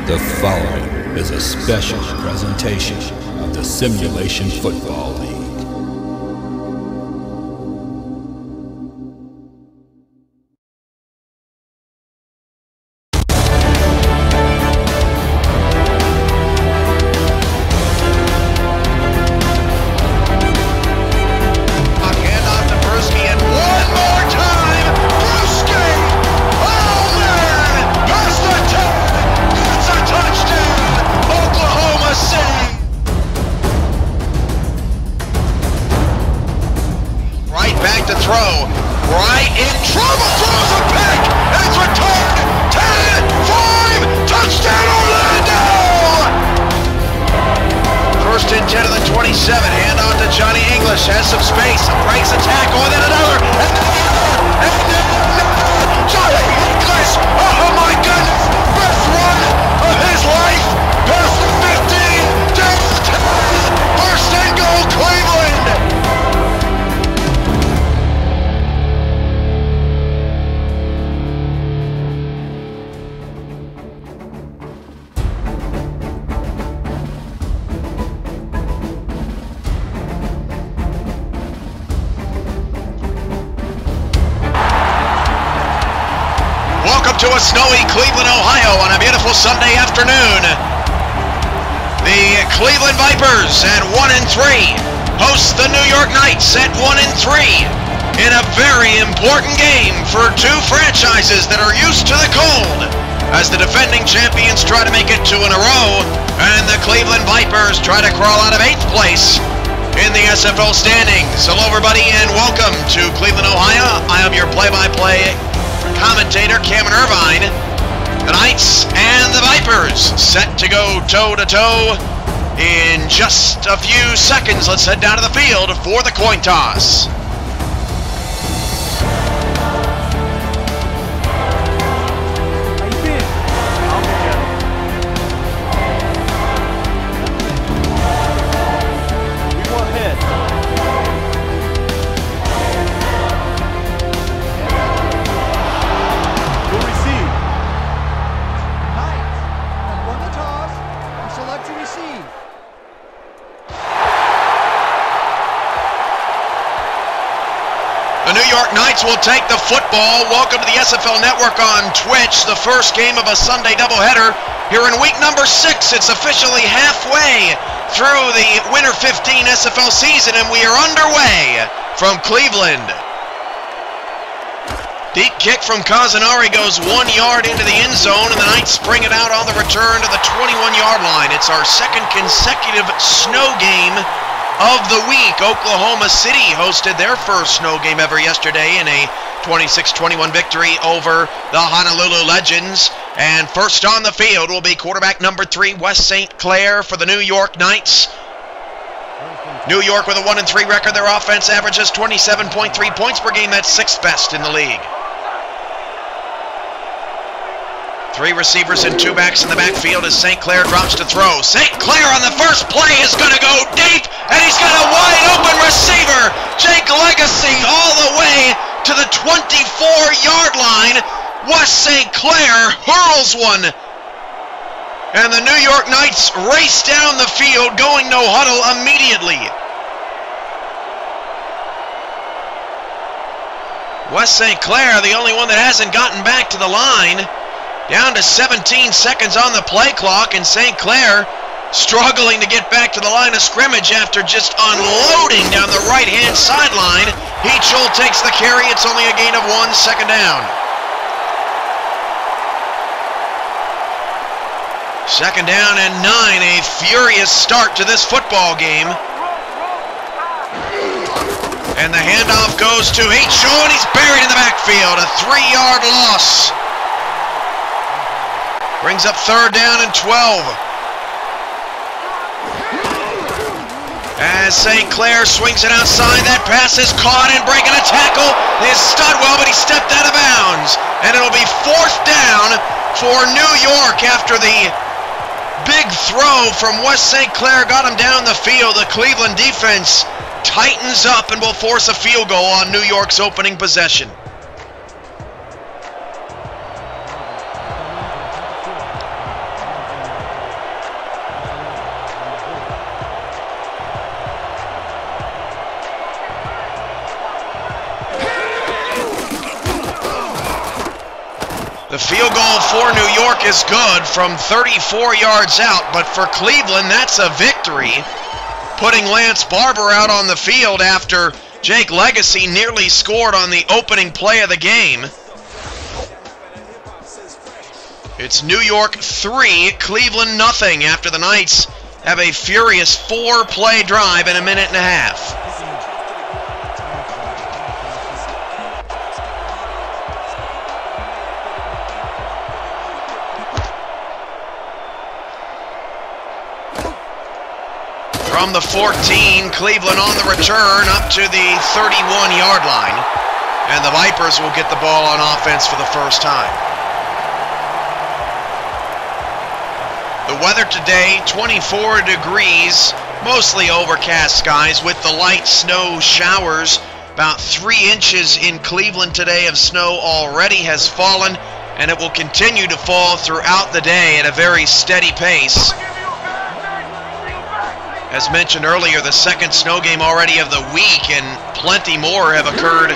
The following is a special presentation of the Simulation Football League. To a snowy Cleveland, Ohio on a beautiful Sunday afternoon. The Cleveland Vipers at 1-3 host the New York Knights at 1-3 in a very important game for two franchises that are used to the cold as the defending champions try to make it two in a row and the Cleveland Vipers try to crawl out of 8th place in the SFL standings. Hello everybody and welcome to Cleveland, Ohio. I am your play-by-play commentator Cameron Irvine. The Knights and the Vipers set to go toe-to-toe in just a few seconds. Let's head down to the field for the coin toss. Knights will take the football. Welcome to the SFL Network on Twitch. The first game of a Sunday doubleheader here in week number 6. It's officially halfway through the Winter 15 SFL season, and we are underway from Cleveland. Deep kick from Kazanari goes 1 yard into the end zone, and the Knights bring it out on the return to the 21-yard line. It's our second consecutive snow game of the week. Oklahoma City hosted their first snow game ever yesterday in a 26-21 victory over the Honolulu Legends. And first on the field will be quarterback number 3, Wes St. Clair for the New York Knights. New York with a 1-3 record. Their offense averages 27.3 points per game. That's 6th best in the league. 3 receivers and 2 backs in the backfield as St. Clair drops to throw. St. Clair on the first play is going to go deep, and he's got a wide open receiver. Jake Legacy all the way to the 24-yard line. Wes St. Clair hurls one. And the New York Knights race down the field, going no huddle immediately. Wes St. Clair, the only one that hasn't gotten back to the line. Down to 17 seconds on the play clock, and St. Clair struggling to get back to the line of scrimmage after just unloading down the right-hand sideline. Heachel takes the carry. It's only a gain of 1, second down. Second down and 9, a furious start to this football game. And the handoff goes to Heachel, and he's buried in the backfield. A 3-yard loss. Brings up third down and 12. As St. Clair swings it outside, that pass is caught and breaking a tackle is Studwell, but he stepped out of bounds. And it'll be 4th down for New York after the big throw from Wes St. Clair got him down the field. The Cleveland defense tightens up and will force a field goal on New York's opening possession. The field goal for New York is good from 34 yards out, but for Cleveland, that's a victory, putting Lance Barber out on the field after Jake Legacy nearly scored on the opening play of the game. It's New York 3, Cleveland nothing, after the Knights have a furious 4-play drive in a minute and a half. From the 14, Cleveland on the return up to the 31-yard line. And the Vipers will get the ball on offense for the first time. The weather today, 24 degrees, mostly overcast skies with the light snow showers. About 3 inches in Cleveland today of snow already has fallen, and it will continue to fall throughout the day at a very steady pace. As mentioned earlier, the second snow game already of the week, and plenty more have occurred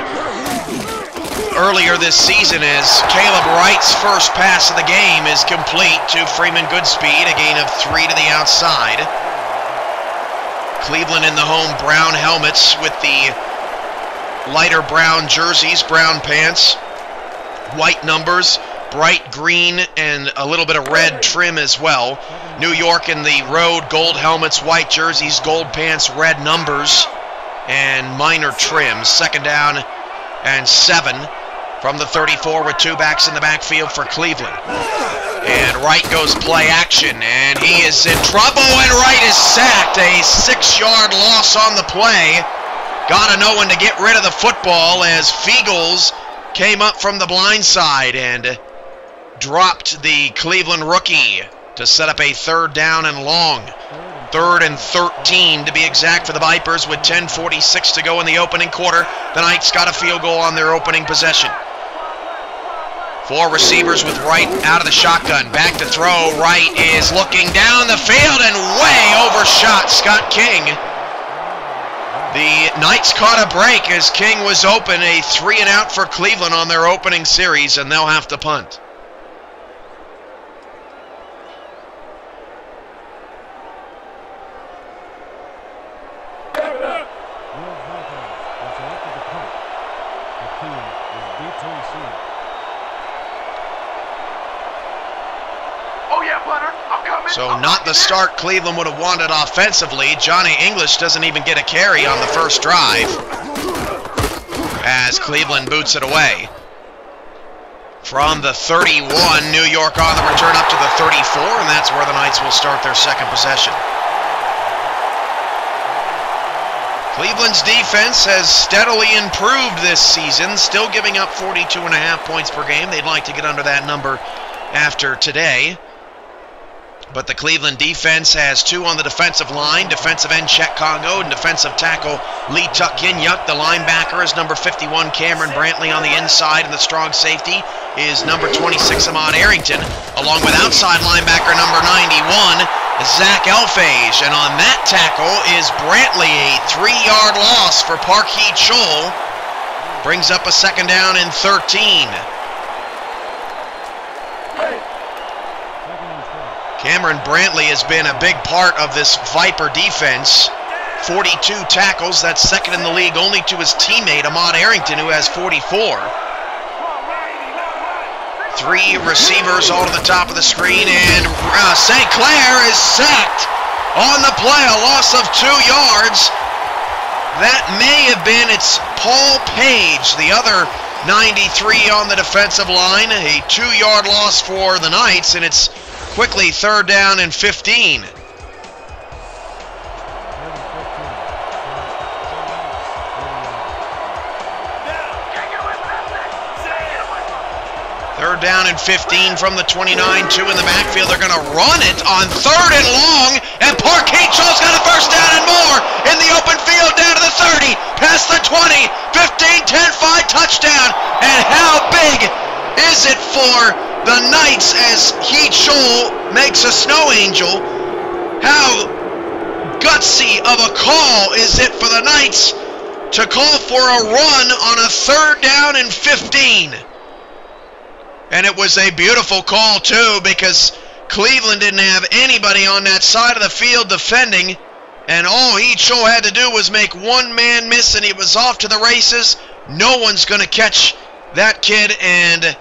earlier this season as Caleb Wright's first pass of the game is complete to Freeman Goodspeed, a gain of 3 to the outside. Cleveland in the home brown helmets with the lighter brown jerseys, brown pants, white numbers, bright green and a little bit of red trim as well. New York in the road, gold helmets, white jerseys, gold pants, red numbers, and minor trims. Second down and 7 from the 34 with 2 backs in the backfield for Cleveland. And Wright goes play action, and he is in trouble, and Wright is sacked. A 6-yard loss on the play. Gotta know when to get rid of the football as Fiegels came up from the blind side and dropped the Cleveland rookie to set up a 3rd down and long. 3rd and 13 to be exact for the Vipers with 10:46 to go in the opening quarter. The Knights got a field goal on their opening possession. 4 receivers with Wright out of the shotgun. Back to throw. Wright is looking down the field and way overshot Scott King. The Knights caught a break as King was open. A 3-and-out for Cleveland on their opening series, and they'll have to punt. So not the start Cleveland would have wanted offensively. Johnny English doesn't even get a carry on the first drive as Cleveland boots it away. From the 31, New York on the return up to the 34, and that's where the Knights will start their second possession. Cleveland's defense has steadily improved this season, still giving up 42.5 points per game. They'd like to get under that number after today. But the Cleveland defense has 2 on the defensive line, defensive end Chet Congo and defensive tackle Lee Tuck-Inyuk. The linebacker is number 51 Cameron Brantley on the inside, and the strong safety is number 26 Ahmad Arrington, along with outside linebacker number 91 Zach Elfage. And on that tackle is Brantley, a 3-yard loss for Parkeet Scholl. Brings up a 2nd down and 13. Cameron Brantley has been a big part of this Viper defense. 42 tackles, that's 2nd in the league only to his teammate Ahmad Arrington, who has 44. 3 receivers all to the top of the screen, and St. Clair is sacked on the play, a loss of 2 yards. That may have been Paul Page, the other 93 on the defensive line. A 2-yard loss for the Knights, and it's quickly 3rd down and 15. Third down and 15 from the 29, 2 in the backfield. They're going to run it on 3rd and long, and Parkeet Scholl's got a 1st down and more in the open field down to the 30, past the 20, 15, 10, 5, touchdown. And how big is it for the Knights as Heath Scholl makes a snow angel? How gutsy of a call is it for the Knights to call for a run on a 3rd down and 15? And it was a beautiful call, too, because Cleveland didn't have anybody on that side of the field defending, and all He-Cho had to do was make one man miss, and he was off to the races. No one's going to catch that kid, and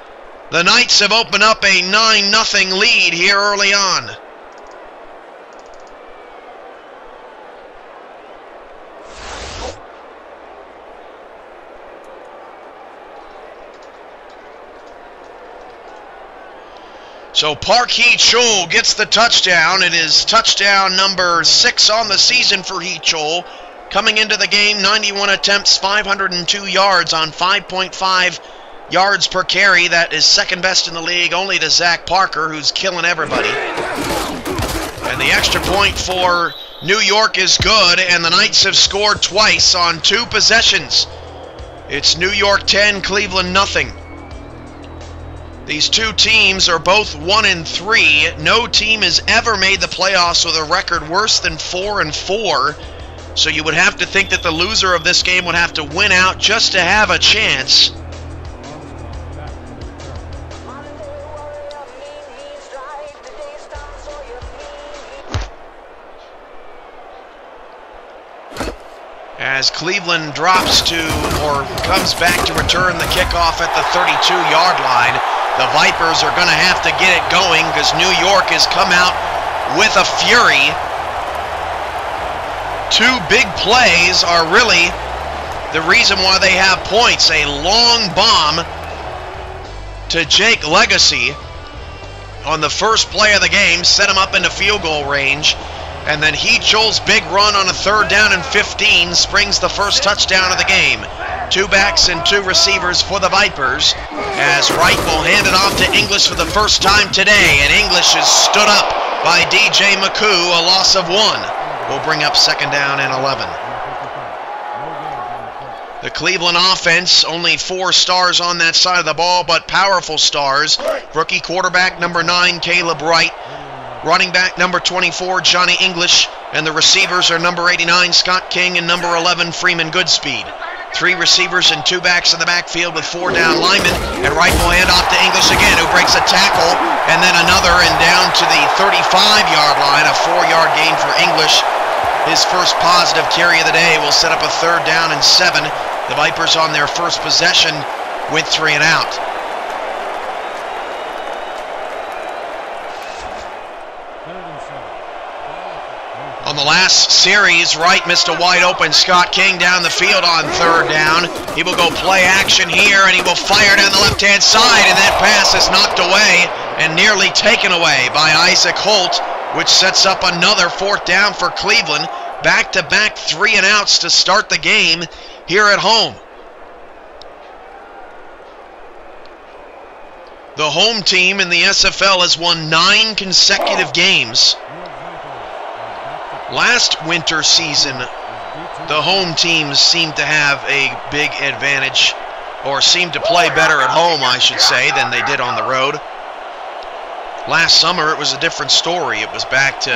the Knights have opened up a 9-0 lead here early on. So Park Hee-Chul gets the touchdown. It is touchdown number 6 on the season for Hee-Chul. Coming into the game, 91 attempts, 502 yards on 5.5 yards per carry. That is second best in the league, only to Zach Parker, who's killing everybody. And the extra point for New York is good, and the Knights have scored twice on 2 possessions. It's New York 10, Cleveland nothing. These 2 teams are both 1-3. No team has ever made the playoffs with a record worse than 4-4. So you would have to think that the loser of this game would have to win out just to have a chance. As Cleveland drops to, or comes back to return the kickoff at the 32-yard line, the Vipers are going to have to get it going because New York has come out with a fury. 2 big plays are really the reason why they have points. A long bomb to Jake Legacy on the first play of the game, set him up into field goal range. And then Hee-Chul's big run on a 3rd down and 15 springs the first touchdown of the game. 2 backs and 2 receivers for the Vipers, as Wright will hand it off to English for the first time today, and English is stood up by DJ McCoo. A loss of 1 will bring up 2nd down and 11. The Cleveland offense, only 4 stars on that side of the ball, but powerful stars. Rookie quarterback number 9, Caleb Wright. Running back number 24, Johnny English, and the receivers are number 89, Scott King, and number 11, Freeman Goodspeed. 3 receivers and 2 backs in the backfield with 4 down linemen, and Wright will hand off to English again, who breaks a tackle, and then another, and down to the 35-yard line, a 4-yard gain for English. His first positive carry of the day will set up a 3rd down and 7. The Vipers on their first possession with 3 and out. On the last series, Wright missed a wide-open Scott King down the field on 3rd down. He will go play action here, and he will fire down the left-hand side, and that pass is knocked away and nearly taken away by Isaac Holt, which sets up another 4th down for Cleveland. Back-to-back 3 and outs to start the game here at home. The home team in the SFL has won 9 consecutive games. Last winter season, the home teams seemed to have a big advantage, or seemed to play better at home, I should say, than they did on the road. Last summer, it was a different story. It was back to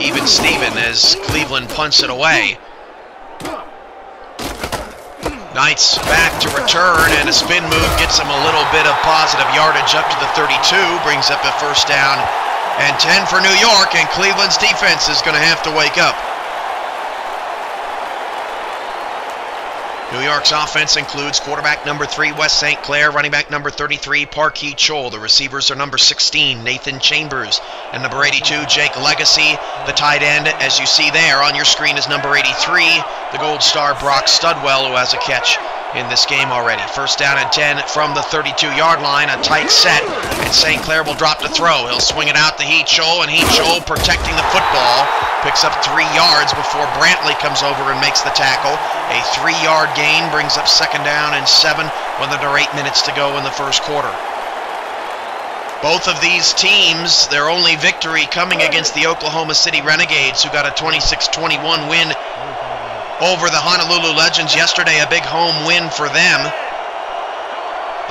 even Steven as Cleveland punts it away. Knights back to return, and a spin move gets them a little bit of positive yardage up to the 32, brings up a 1st down and 10 for New York, and Cleveland's defense is going to have to wake up. New York's offense includes quarterback number 3, Wes St. Clair, running back number 33, Park Hee-Chul. The receivers are number 16, Nathan Chambers, and number 82, Jake Legacy. The tight end, as you see there on your screen, is number 83, the Gold Star Brock Studwell, who has a catch in this game already. 1st down and 10 from the 32-yard line, a tight set, and St. Clair will drop to throw. He'll swing it out to Hee-Chul, and Hee-Chul protecting the football, picks up 3 yards before Brantley comes over and makes the tackle. A 3-yard gain brings up 2nd down and 7 when there are 8 minutes to go in the first quarter. Both of these teams, their only victory coming against the Oklahoma City Renegades, who got a 26-21 win over the Honolulu Legends yesterday, a big home win for them.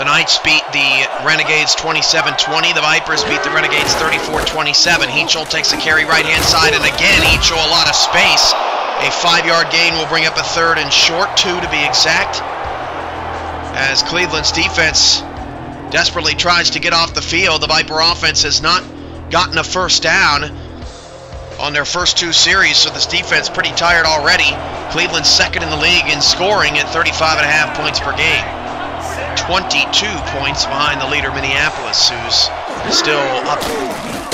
The Knights beat the Renegades 27-20. The Vipers beat the Renegades 34-27. Hee-Chul takes a carry right-hand side, and again, Hee-Chul a lot of space. A 5-yard gain will bring up a 3rd and short, 2 to be exact, as Cleveland's defense desperately tries to get off the field. The Viper offense has not gotten a first down on their first 2 series, so this defense pretty tired already. Cleveland's second in the league in scoring at 35.5 points per game. 22 points behind the leader, Minneapolis, who's still up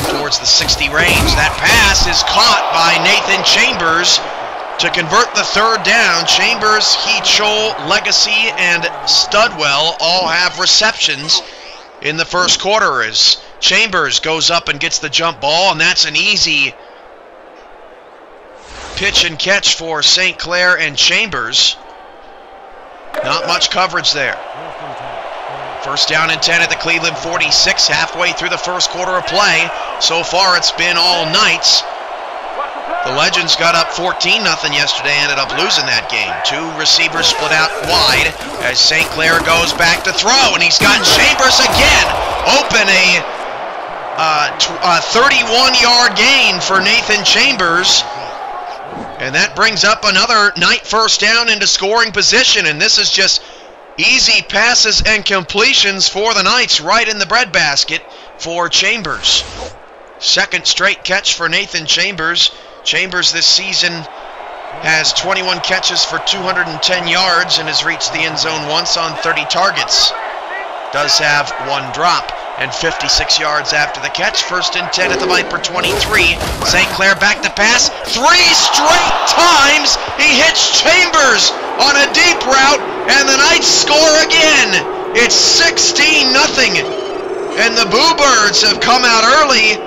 towards the 60 range. That pass is caught by Nathan Chambers to convert the third down. Chambers, Heachol, Legacy, and Studwell all have receptions in the first quarter as Chambers goes up and gets the jump ball, and that's an easy pitch and catch for St. Clair and Chambers. Not much coverage there. First down and 10 at the Cleveland 46, halfway through the first quarter of play. So far it's been all Knights. The Legends got up 14-0 yesterday, ended up losing that game. 2 receivers split out wide as St. Clair goes back to throw, and he's got Chambers again. Open a 31-yard gain for Nathan Chambers. And that brings up another Knight first down into scoring position, and this is just easy passes and completions for the Knights right in the breadbasket for Chambers. Second straight catch for Nathan Chambers. Chambers this season has 21 catches for 210 yards and has reached the end zone once on 30 targets. Does have 1 drop and 56 yards after the catch. First and 10 at the Viper 23. St. Clair back to pass. 3 straight times he hits Chambers on a deep route, and the Knights score again. It's 16-0, and the Boo Birds have come out early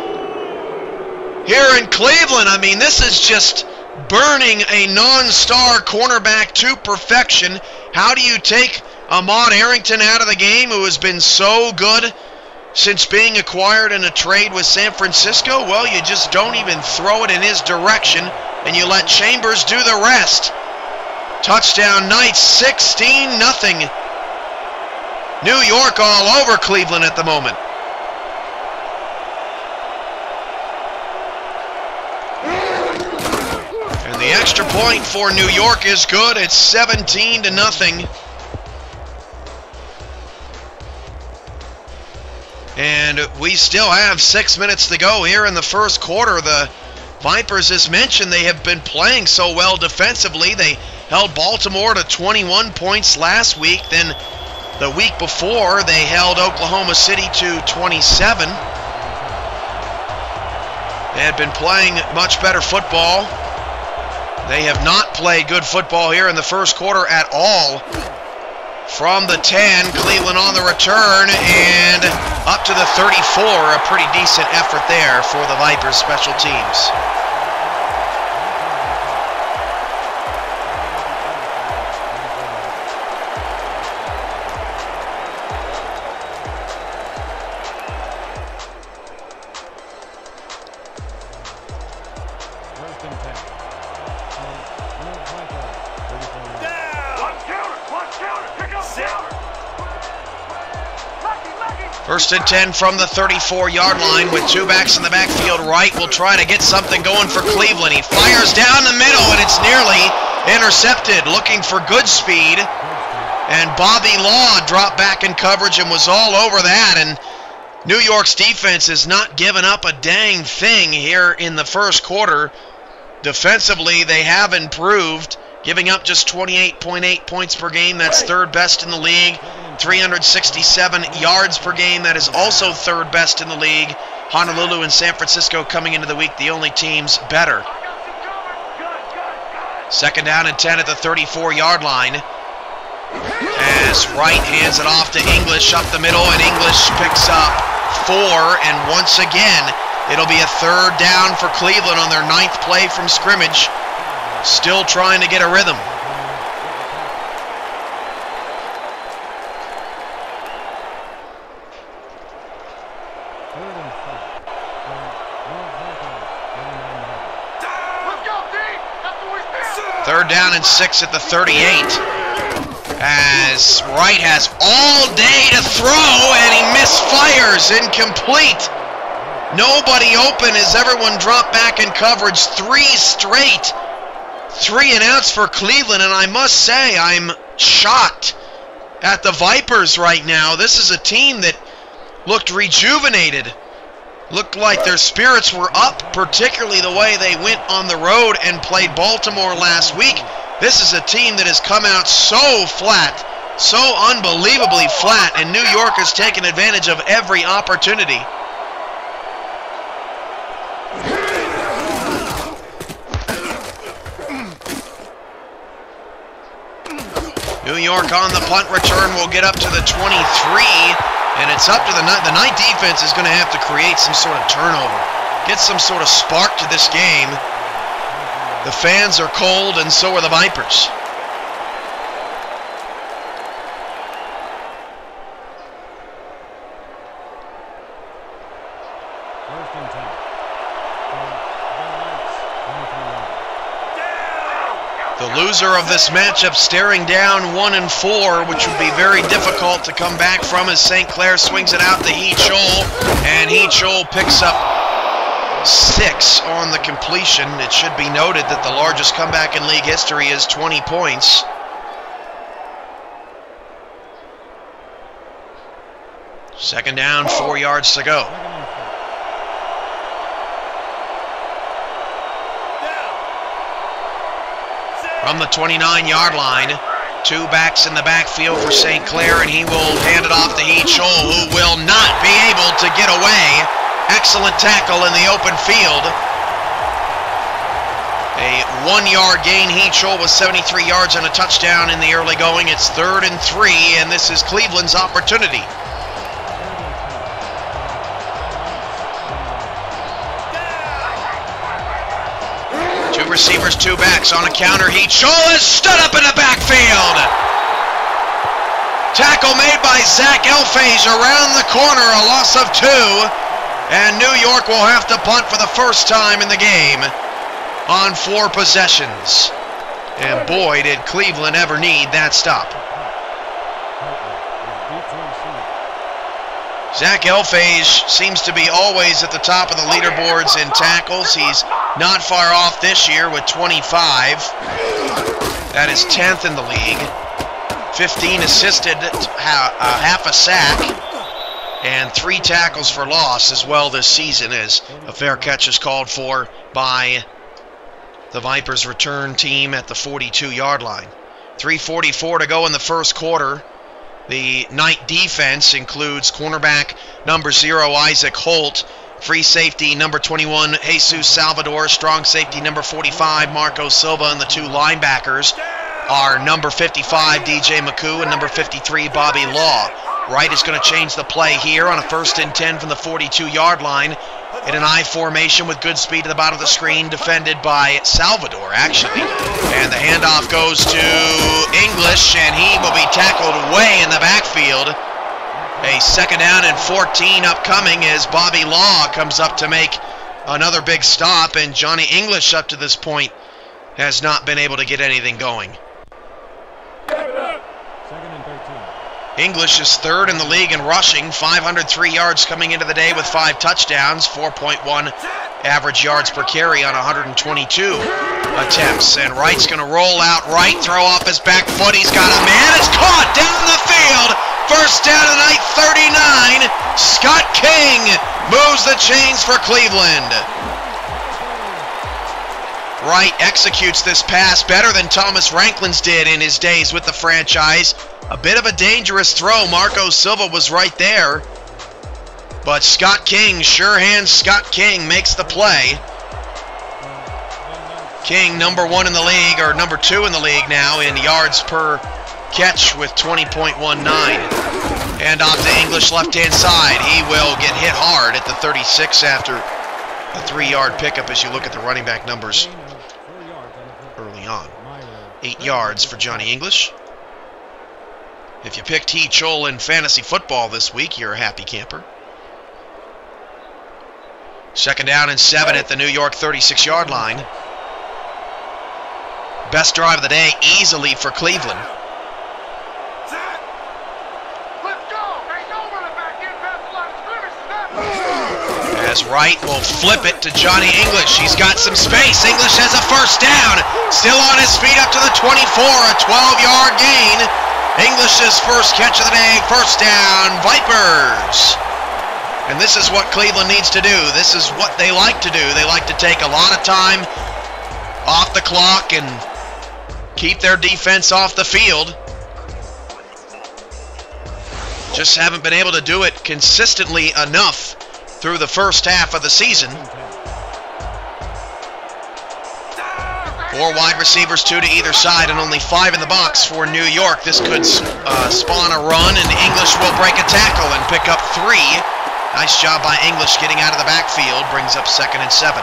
here in Cleveland. I mean, this is just burning a non-star cornerback to perfection. How do you take Ahmad Arrington out of the game, who has been so good since being acquired in a trade with San Francisco? Well, you just don't even throw it in his direction, and you let Chambers do the rest. Touchdown Knights, 16-0. New York all over Cleveland at the moment. And the extra point for New York is good. It's 17-0. And we still have 6 minutes to go here in the first quarter. The Vipers, as mentioned, they have been playing so well defensively. They held Baltimore to 21 points last week. Then the week before, they held Oklahoma City to 27. They had been playing much better football. They have not played good football here in the first quarter at all. From the 10, Cleveland on the return, and up to the 34, a pretty decent effort there for the Vipers special teams. First and 10 from the 34-yard line with 2 backs in the backfield. Wright will try to get something going for Cleveland. He fires down the middle, and it's nearly intercepted. Looking for good speed. And Bobby Law dropped back in coverage and was all over that. And New York's defense has not given up a dang thing here in the first quarter. Defensively, they have improved, giving up just 28.8 points per game. That's 3rd best in the league. 367 yards per game. That is also 3rd best in the league. Honolulu and San Francisco coming into the week the only teams better. Second down and 10 at the 34-yard line. As Wright hands it off to English up the middle, and English picks up 4. And once again, it'll be a 3rd down for Cleveland on their 9th play from scrimmage. Still trying to get a rhythm. Third down and 6 at the 38. As Wright has all day to throw, and he misfires, incomplete. Nobody open as everyone dropped back in coverage. 3 straight 3-and-outs for Cleveland, and I must say I'm shocked at the Vipers right now. This is a team that looked rejuvenated. Looked like their spirits were up, particularly the way they went on the road and played Baltimore last week. This is a team that has come out so flat, so unbelievably flat, and New York has taken advantage of every opportunity. New York on the punt return will get up to the 23, and it's up to the Knight defense is going to have to create some sort of turnover, get some sort of spark to this game. The fans are cold, and so are the Vipers. The loser of this matchup staring down 1-4, which would be very difficult to come back from as St. Clair swings it out to He-Chol, and He-Chol picks up 6 on the completion. It should be noted that the largest comeback in league history is 20 points. Second down, 4 yards to go. From the 29-yard line, 2 backs in the backfield for St. Clair, and he will hand it off to He-Chol, who will not be able to get away. Excellent tackle in the open field. A 1-yard gain. He-Chol was 73 yards and a touchdown in the early going. It's 3rd and 3, and this is Cleveland's opportunity. Receivers, 2 backs on a counter. He-Chol is stood up in the backfield. Tackle made by Zach Elfage around the corner, a loss of 2. And New York will have to punt for the first time in the game on 4 possessions. And boy, did Cleveland ever need that stop. Zach Elfage seems to be always at the top of the leaderboards in tackles. He's not far off this year with 25. That is 10th in the league. 15 assisted, half a sack, and 3 tackles for loss as well this season, as a fair catch is called for by the Vipers return team at the 42-yard line. 3:44 to go in the first quarter. The Knight defense includes cornerback number 0, Isaac Holt, free safety number 21, Jesus Salvador, strong safety number 45, Marco Silva, and the 2 linebackers are number 55, DJ McCoo, and number 53, Bobby Law. Wright is going to change the play here on a 1st and 10 from the 42-yard line in an I formation with good speed to the bottom of the screen, defended by Salvador, actually. And the handoff goes to English, and he will be tackled way in the backfield. A 2nd down and 14 upcoming as Bobby Law comes up to make another big stop, and Johnny English up to this point has not been able to get anything going. English is 3rd in the league in rushing, 503 yards coming into the day with 5 touchdowns, 4.1 average yards per carry on 122 attempts. And Wright's going to roll out right, throw off his back foot. He's got a man. It's caught down the field. First down of the night, 39. Scott King moves the chains for Cleveland. Wright executes this pass better than Thomas Ranklin's did in his days with the franchise. A bit of a dangerous throw. Marco Silva was right there. But Scott King, sure hand Scott King, makes the play. King, number 1 in the league, or number 2 in the league now in yards per catch with 20.19. And off to English left-hand side. He will get hit hard at the 36 after a 3-yard pickup as you look at the running back numbers early on. 8 yards for Johnny English. If you picked He-Chol in fantasy football this week, you're a happy camper. 2nd down and 7 at the New York 36-yard line. Best drive of the day easily for Cleveland. As Wright will flip it to Johnny English. He's got some space. English has a first down. Still on his feet up to the 24, a 12-yard gain. English's first catch of the day, first down, Vipers. And this is what Cleveland needs to do. This is what they like to do. They like to take a lot of time off the clock and keep their defense off the field. Just haven't been able to do it consistently enough through the first half of the season. 4 wide receivers, 2 to either side, and only 5 in the box for New York. This could spawn a run, and English will break a tackle and pick up 3. Nice job by English getting out of the backfield. Brings up 2nd and 7.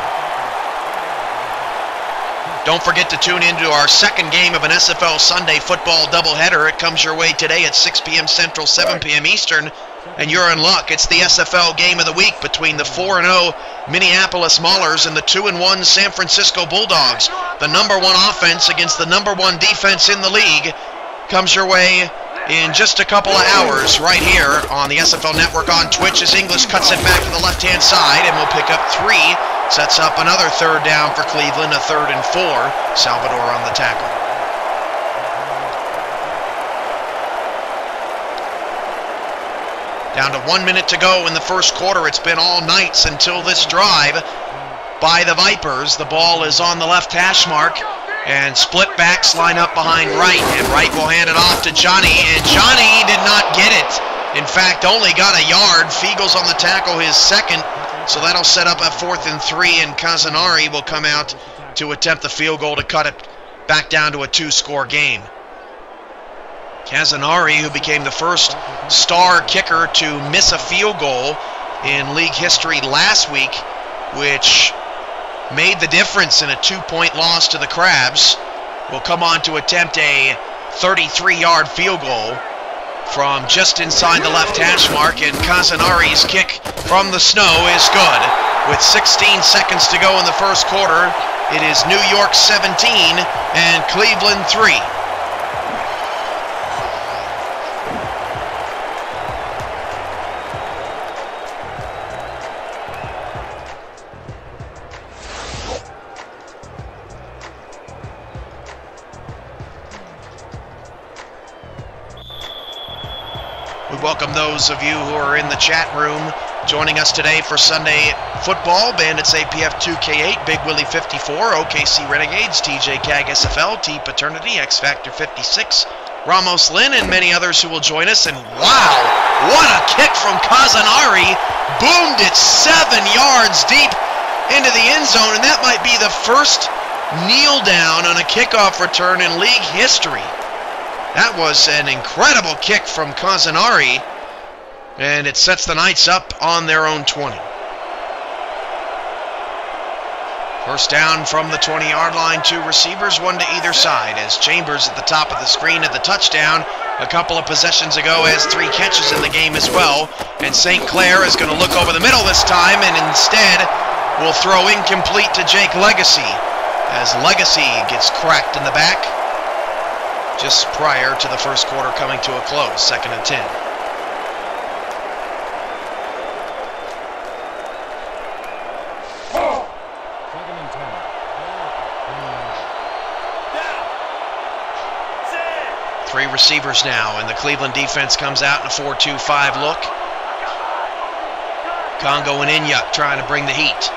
Don't forget to tune into our second game of an SFL Sunday football doubleheader. It comes your way today at 6 p.m. Central, 7 p.m. Eastern. And you're in luck. It's the SFL game of the week between the 4-0 Minneapolis Maulers and the 2-1 San Francisco Bulldogs. The number 1 offense against the number 1 defense in the league comes your way in just a couple of hours right here on the SFL Network on Twitch as English cuts it back to the left-hand side and will pick up 3. Sets up another 3rd down for Cleveland, a 3rd and 4. Salvador on the tackle. Down to 1 minute to go in the first quarter. It's been all nights until this drive by the Vipers. The ball is on the left hash mark, and split backs line up behind Wright, and Wright will hand it off to Johnny, and Johnny did not get it. In fact, only got a yard. Fiegel's on the tackle, his 2nd, so that'll set up a 4th and 3, and Kazanari will come out to attempt the field goal to cut it back down to a 2-score game. Kazanari, who became the first star kicker to miss a field goal in league history last week, which made the difference in a 2-point loss to the Crabs, will come on to attempt a 33-yard field goal from just inside the left hash mark, and Kazanari's kick from the snow is good. With 16 seconds to go in the first quarter, it is New York 17 and Cleveland 3. Welcome those of you who are in the chat room joining us today for Sunday football. Bandits APF 2K8, Big Willie 54, OKC Renegades, TJ Cag SFL, T Paternity, X Factor 56, Ramos Lynn, and many others who will join us. And wow, what a kick from Kazanari. Boomed it 7 yards deep into the end zone, and that might be the first kneel down on a kickoff return in league history. That was an incredible kick from Kazanari, and it sets the Knights up on their own 20. First down from the 20-yard line, 2 receivers, 1 to either side, as Chambers at the top of the screen at the touchdown a couple of possessions ago has 3 catches in the game as well, and St. Clair is going to look over the middle this time and instead will throw incomplete to Jake Legacy, as Legacy gets cracked in the back just prior to the first quarter coming to a close. 2nd and 10. Three receivers now, and the Cleveland defense comes out in a 4-2-5 look. Congo and Inyuk trying to bring the heat.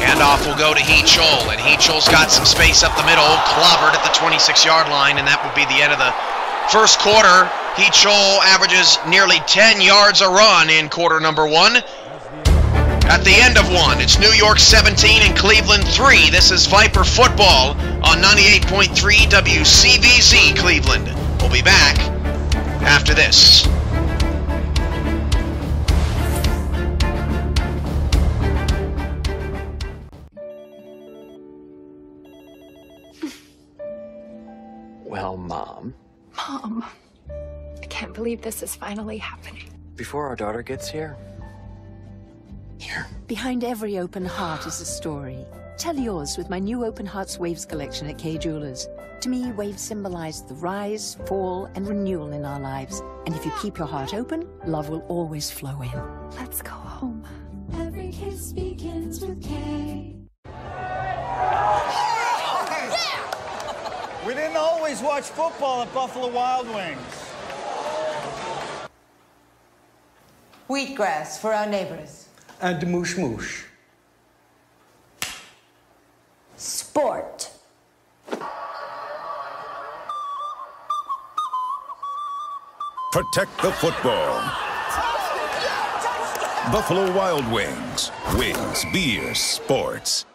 Handoff will go to Heachol, and Heachol's got some space up the middle, clobbered at the 26-yard line, and that would be the end of the first quarter. Heachol averages nearly 10 yards a run in quarter number 1. At the end of 1, it's New York 17 and Cleveland 3. This is Viper Football on 98.3 WCVZ Cleveland. We'll be back after this. Well, Mom. Mom, I can't believe this is finally happening. Before our daughter gets here. Here. Behind every open heart is a story. Tell yours with my new Open Hearts Waves collection at K Jewelers. To me, waves symbolize the rise, fall, and renewal in our lives. And if you keep your heart open, love will always flow in. Let's go home. Every kiss begins with K. We didn't always watch football at Buffalo Wild Wings. Wheatgrass for our neighbors. And moosh moosh. Sport. Protect the football. Buffalo Wild Wings. Wings, beer, sports.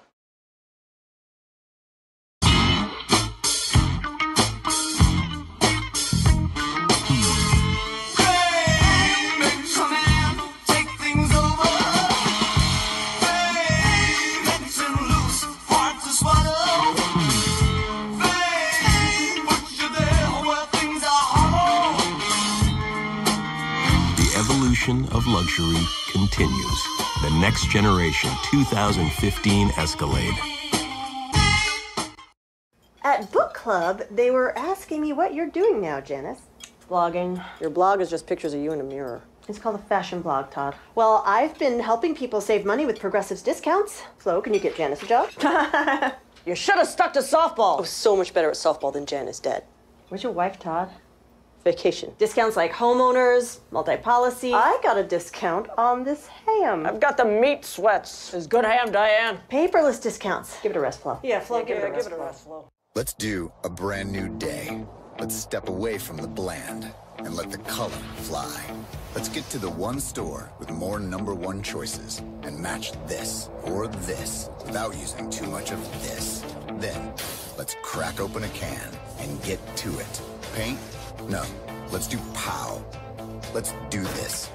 Of luxury continues. The next generation 2015 Escalade. At book club, they were asking me what you're doing now, Janice. Blogging. Your blog is just pictures of you in a mirror. It's called a fashion blog, Todd. Well, I've been helping people save money with Progressive's discounts. Flo, can you get Janice a job? You should have stuck to softball. I was so much better at softball than Janice, Dad. Where's your wife, Todd? Vacation. Discounts like homeowners, multi-policy. I got a discount on this ham. I've got the meat sweats. It's good ham, Diane. Paperless discounts. Give it a rest, Flo. Yeah, Flo, give it a rest, Flo. Let's do a brand new day. Let's step away from the bland and let the color fly. Let's get to the one store with more #1 choices and match this or this without using too much of this. Then, let's crack open a can and get to it. Paint? No, let's do POW. Let's do this.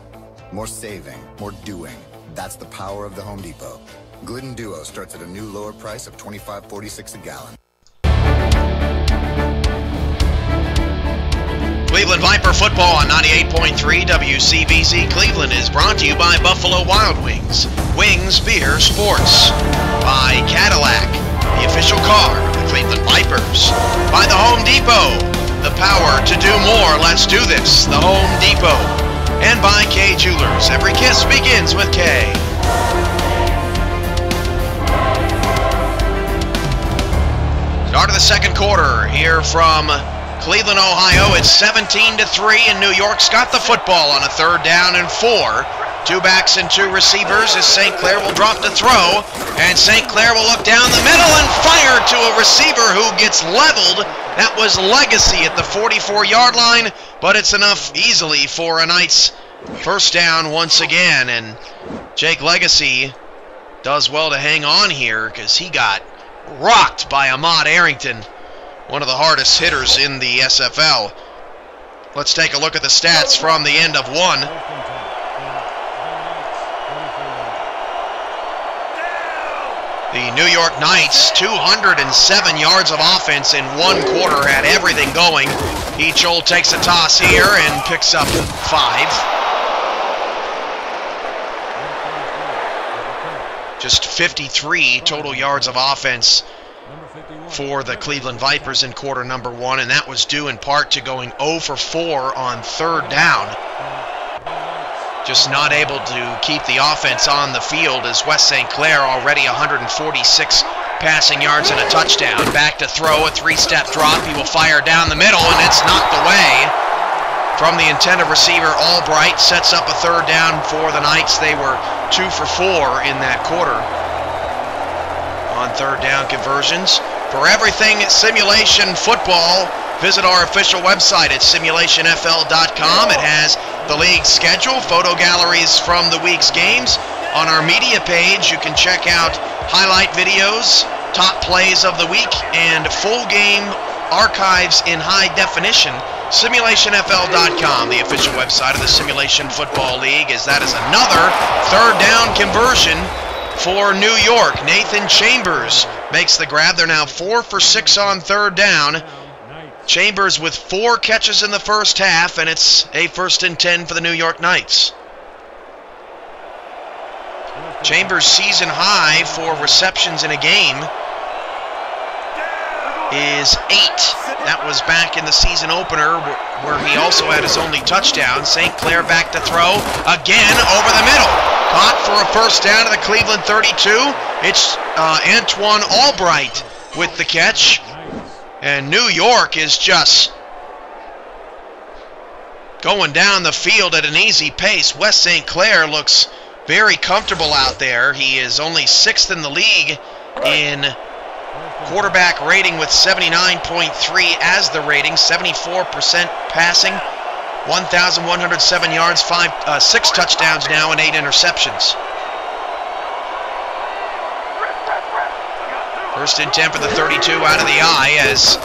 More saving, more doing. That's the power of the Home Depot. Glidden Duo starts at a new lower price of $25.46 a gallon. Cleveland Viper football on 98.3 WCVZ Cleveland is brought to you by Buffalo Wild Wings. Wings, beer, sports. By Cadillac, the official car of the Cleveland Vipers. By the Home Depot. The power to do more. Let's do this. The Home Depot. And by K Jewelers. Every kiss begins with K. Start of the second quarter here from Cleveland, Ohio. It's 17-3, and New York's got the football on a 3rd down and 4. 2 backs and 2 receivers as St. Clair will drop to throw, and St. Clair will look down the middle and fire to a receiver who gets leveled. That was Legacy at the 44-yard line, but it's enough easily for a Knights first down once again, and Jake Legacy does well to hang on here because he got rocked by Ahmad Arrington, one of the hardest hitters in the SFL. Let's take a look at the stats from the end of one. The New York Knights, 207 yards of offense in 1 quarter, had everything going. Eachol takes a toss here and picks up 5. Just 53 total yards of offense for the Cleveland Vipers in quarter number 1, and that was due in part to going 0 for 4 on 3rd down. Just not able to keep the offense on the field as West St. Clair already 146 passing yards and a touchdown. Back to throw, a 3-step drop. He will fire down the middle, and it's knocked away from the intended receiver. Albright sets up a 3rd down for the Knights. They were 2 for 4 in that quarter on 3rd down conversions. For everything simulation football, visit our official website at simulationfl.com. It has the league schedule, photo galleries from the week's games. On our media page, you can check out highlight videos, top plays of the week, and full game archives in high definition. SimulationFL.com, the official website of the Simulation Football League, as that is another 3rd down conversion for New York. Nathan Chambers makes the grab. They're now 4 for 6 on 3rd down. Chambers with 4 catches in the first half, and it's a 1st and 10 for the New York Knights. Chambers' season high for receptions in a game is 8. That was back in the season opener where he also had his only touchdown. St. Clair back to throw again over the middle. Caught for a first down to the Cleveland 32. It's Antoine Albright with the catch. And New York is just going down the field at an easy pace. Wes St. Clair looks very comfortable out there. He is only 6th in the league in quarterback rating with 79.3 as the rating, 74% passing, 1,107 yards, 6 touchdowns now and 8 interceptions. 1st and 10 for the 32 out of the eye as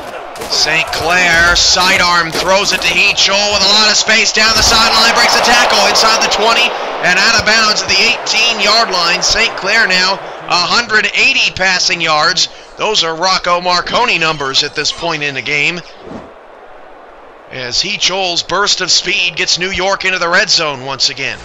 St. Clair sidearm throws it to Heath Scholl with a lot of space down the sideline, breaks a tackle inside the 20 and out of bounds at the 18-yard line. St. Clair now 180 passing yards. Those are Rocco Marconi numbers at this point in the game, as Heath Scholl's burst of speed gets New York into the red zone once again.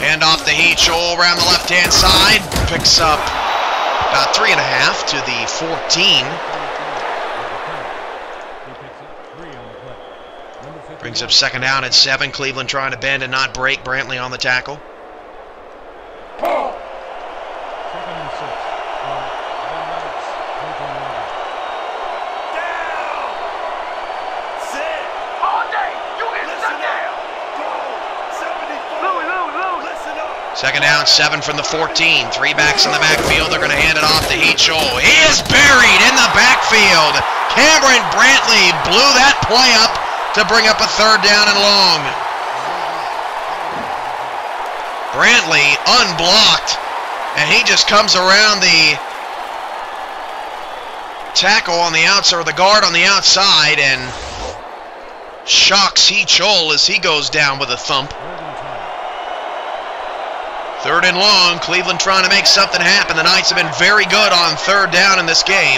Hand off to Heath Scholl around the left-hand side. Picks up about 3.5 to the 14. Brings up 2nd down and 7. Cleveland trying to bend and not break. Brantley on the tackle. Second down, 7 from the 14. 3 backs in the backfield. They're going to hand it off to Heath Scholl. He is buried in the backfield. Cameron Brantley blew that play up to bring up a 3rd down and long. Brantley unblocked, and he just comes around the tackle on the outside, or the guard on the outside, and shocks Heath Scholl as he goes down with a thump. 3rd and long. Cleveland trying to make something happen. The Knights have been very good on 3rd down in this game.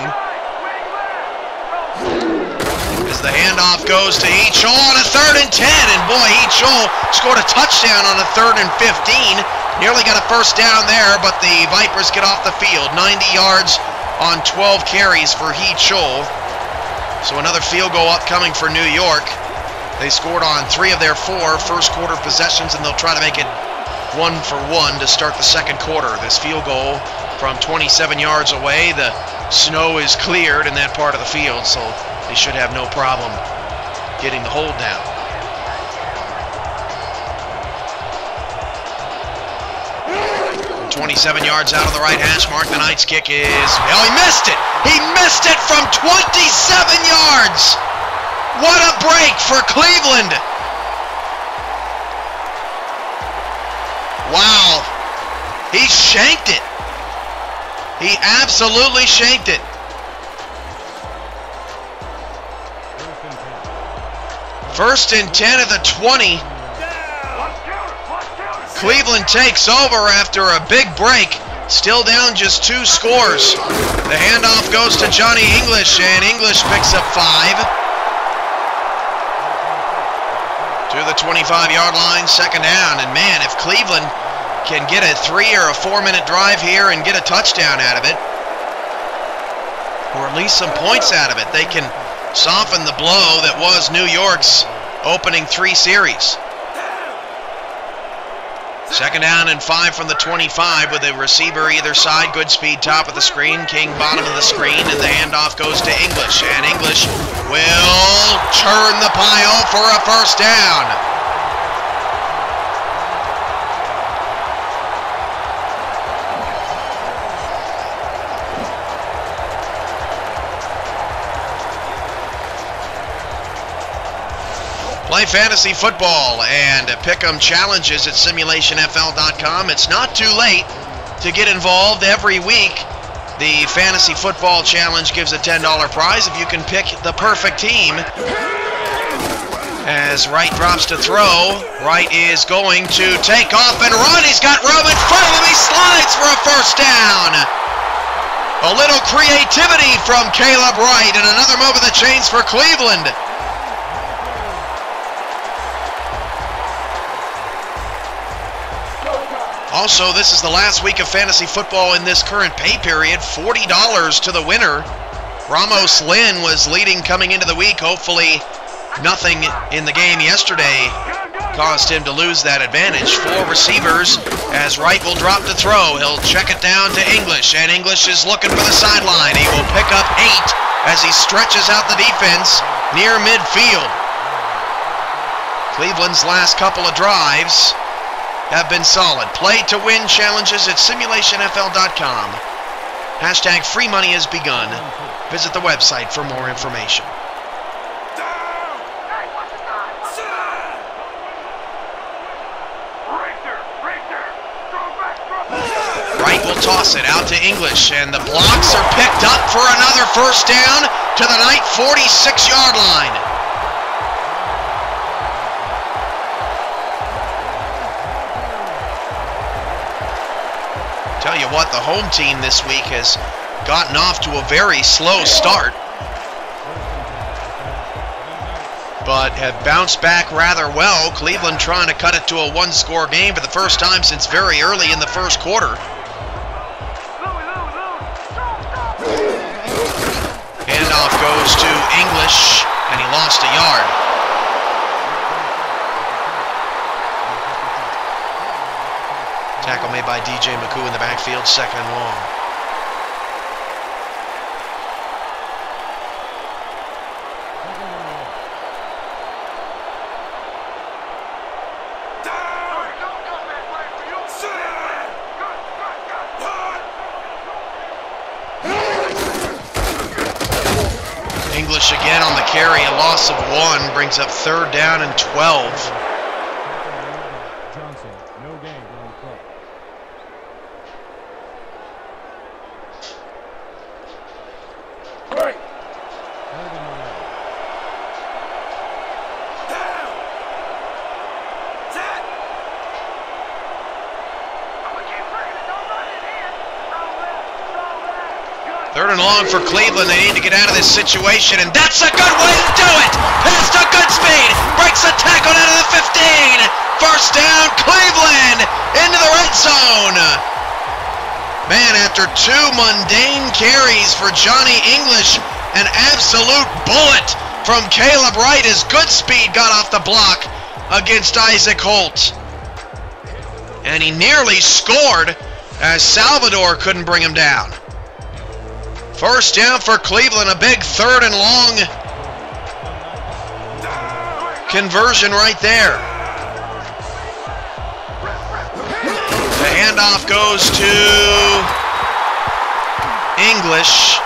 As the handoff goes to Heath Scholl on a 3rd and 10. And boy, Heath Scholl scored a touchdown on a 3rd and 15. Nearly got a 1st down there, but the Vipers get off the field. 90 yards on 12 carries for Heath Scholl. So another field goal upcoming for New York. They scored on 3 of their 4 first quarter possessions, and they'll try to make it 1-for-1 to start the 2nd quarter. This field goal from 27 yards away. The snow is cleared in that part of the field, so they should have no problem getting the hold down. From 27 yards out of the right hash mark, the Knights kick is... Oh, he missed it! He missed it from 27 yards! What a break for Cleveland! Wow, he shanked it. He absolutely shanked it. First and 10 at the 20. Cleveland takes over after a big break. Still down just 2 scores. The handoff goes to Johnny English, and English picks up 5. To the 25-yard line, 2nd down. And man, if Cleveland can get a 3 or a 4-minute drive here and get a touchdown out of it, or at least some points out of it, they can soften the blow that was New York's opening 3 series. 2nd down and 5 from the 25 with a receiver either side. Good speed top of the screen, King bottom of the screen, and the handoff goes to English. And English will churn the pile for a 1st down. Play fantasy football and pick 'em challenges at simulationfl.com. It's not too late to get involved every week. The fantasy football challenge gives a $10 prize if you can pick the perfect team. As Wright drops to throw, Wright is going to take off and run. He's got room in front of him. He slides for a 1st down. A little creativity from Caleb Wright, and another move of the chains for Cleveland. Also, this is the last week of fantasy football in this current pay period. $40 to the winner Ramos Lynn was leading coming into the week. Hopefully nothing in the game yesterday caused him to lose that advantage. 4 receivers as Wright will drop to throw. He'll check it down to English, and English is looking for the sideline. He will pick up 8 as he stretches out the defense near midfield. Cleveland's last couple of drives have been solid. Play to win challenges at simulationfl.com. Hashtag free money has begun. Visit the website for more information. Wright will toss it out to English, and the blocks are picked up for another first down to the Knight 46-yard line. Tell you what, the home team this week has gotten off to a very slow start, but have bounced back rather well. Cleveland trying to cut it to a 1-score game for the first time since very early in the first quarter. Handoff goes to English, and he lost a yard. Tackle made by DJ McCoo in the backfield, 2nd and long. English again on the carry, a loss of 1, brings up 3rd down and 12. Long for Cleveland. They need to get out of this situation, and that's a good way to do it. Pass to Goodspeed, breaks a tackle out of the 15. First down, Cleveland into the red zone. Man, after 2 mundane carries for Johnny English, an absolute bullet from Caleb Wright as Goodspeed got off the block against Isaac Holt, and he nearly scored as Salvador couldn't bring him down. First down for Cleveland, a big 3rd and long conversion right there. The handoff goes to English.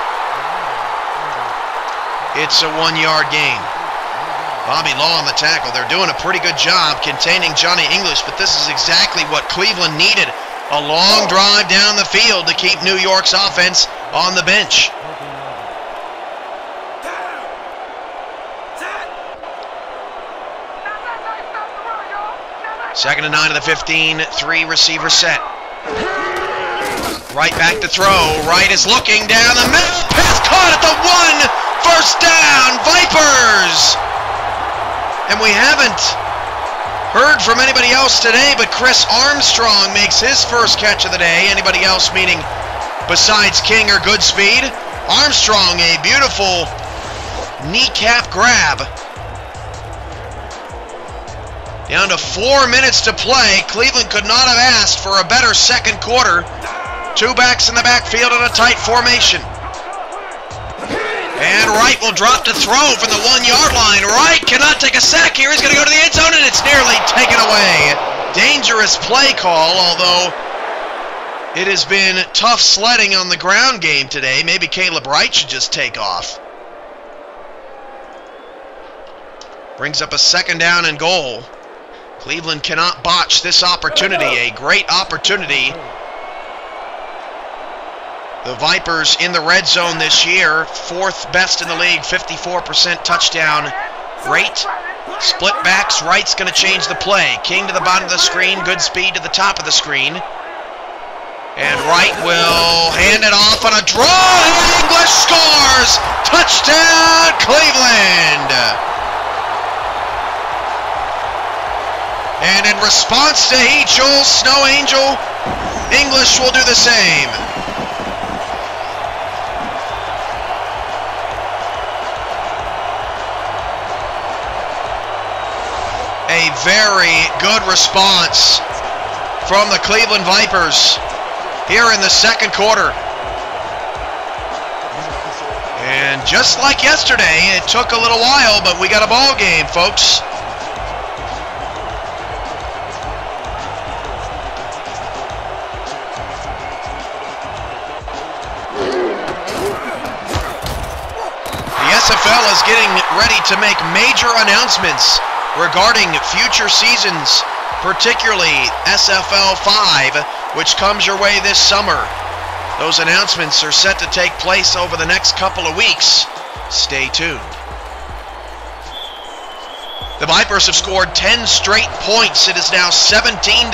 It's a 1-yard gain. Bobby Law on the tackle. They're doing a pretty good job containing Johnny English, but this is exactly what Cleveland needed. A long drive down the field to keep New York's offense on the bench. Second and 9 to the 15, 3 receiver set. Wright back to throw. Wright is looking down the middle. Pass caught at the 1. First down, Vipers. And we haven't heard from anybody else today, but Chris Armstrong makes his first catch of the day. Anybody else meaning besides King or Goodspeed? Armstrong, a beautiful kneecap grab. Down to 4 minutes to play. Cleveland could not have asked for a better second quarter. 2 backs in the backfield in a tight formation. And Wright will drop to throw from the 1-yard line. Wright cannot take a sack here. He's going to go to the end zone, and it's nearly taken away. Dangerous play call, although it has been tough sledding on the ground game today. Maybe Caleb Wright should just take off. Brings up a 2nd down and goal. Cleveland cannot botch this opportunity, a great opportunity. The Vipers in the red zone this year, 4th best in the league, 54% touchdown rate. Split backs, Wright's going to change the play. King to the bottom of the screen, Goodspeed to the top of the screen. And Wright will hand it off on a draw, and English scores! Touchdown, Cleveland! And in response to Heachel's Snow Angel, English will do the same. a very good response from the Cleveland Vipers here in the second quarter. And just like yesterday, it took a little while, but we got a ball game, folks. The SFL is getting ready to make major announcements regarding future seasons, particularly SFL 5, which comes your way this summer. Those announcements are set to take place over the next couple of weeks. Stay tuned. The Vipers have scored 10 straight points. It is now 17-10.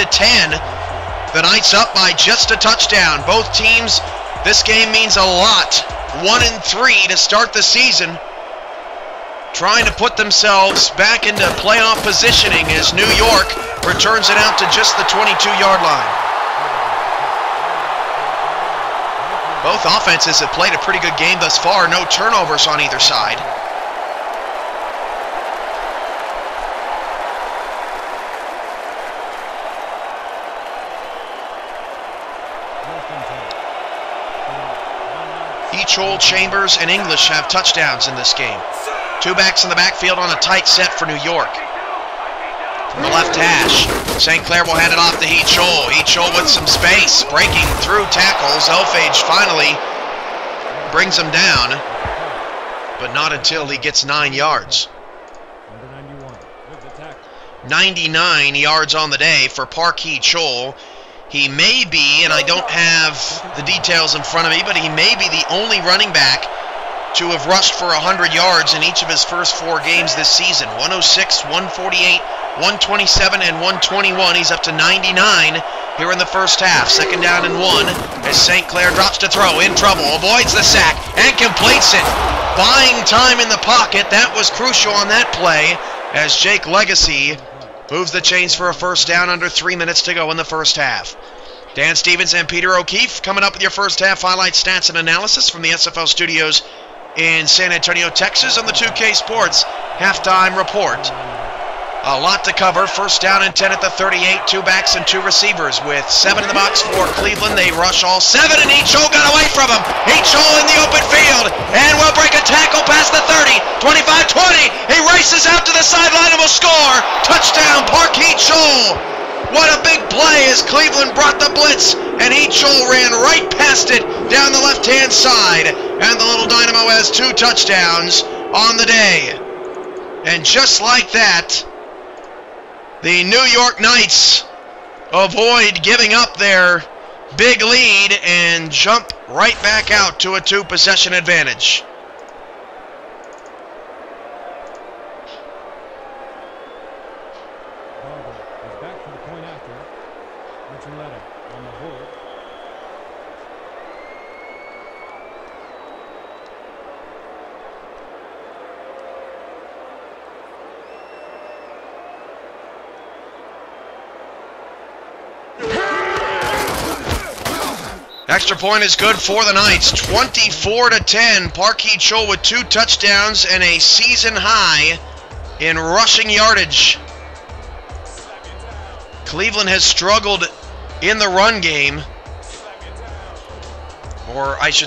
The Knights up by just a touchdown. Both teams, this game means a lot. 1-3 to start the season. Trying to put themselves back into playoff positioning as New York returns it out to just the 22-yard line. Both offenses have played a pretty good game thus far. No turnovers on either side. Eachol, Chambers, and English have touchdowns in this game. Two backs in the backfield on a tight set for New York. From the left hash, St. Clair will hand it off to Eachol. Eachol with some space, breaking through tackles. Elfage finally brings him down, but not until he gets 9 yards. 99 yards on the day for Park Eachol. He may be, and I don't have the details in front of me, but he may be the only running back to have rushed for 100 yards in each of his first 4 games this season. 106, 148, 127, and 121. He's up to 99 here in the first half. Second down and 1 as St. Clair drops to throw. In trouble, avoids the sack, and completes it. Buying time in the pocket. That was crucial on that play as Jake Legacy moves the chains for a first down under 3 minutes to go in the first half. Dan Stevens and Peter O'Keefe coming up with your first half highlight, stats, and analysis from the SFL studios in San Antonio, Texas on the 2K Sports Halftime Report. A lot to cover. First down and 10 at the 38. 2 backs and 2 receivers with 7 in the box for Cleveland. They rush all 7, and Eachol got away from him. Eachol in the open field and will break a tackle past the 30, 25, 20. He races out to the sideline and will score. Touchdown, Park Eachol. What a big play as Cleveland brought the blitz, and Eachol ran right past it down the left-hand side. And the little Dynamo has 2 touchdowns on the day. And just like that, the New York Knights avoid giving up their big lead and jump right back out to a 2-possession advantage. Extra point is good for the Knights. 24-10. Park Eachol with 2 touchdowns and a season high in rushing yardage. Cleveland has struggled in the run game, or I should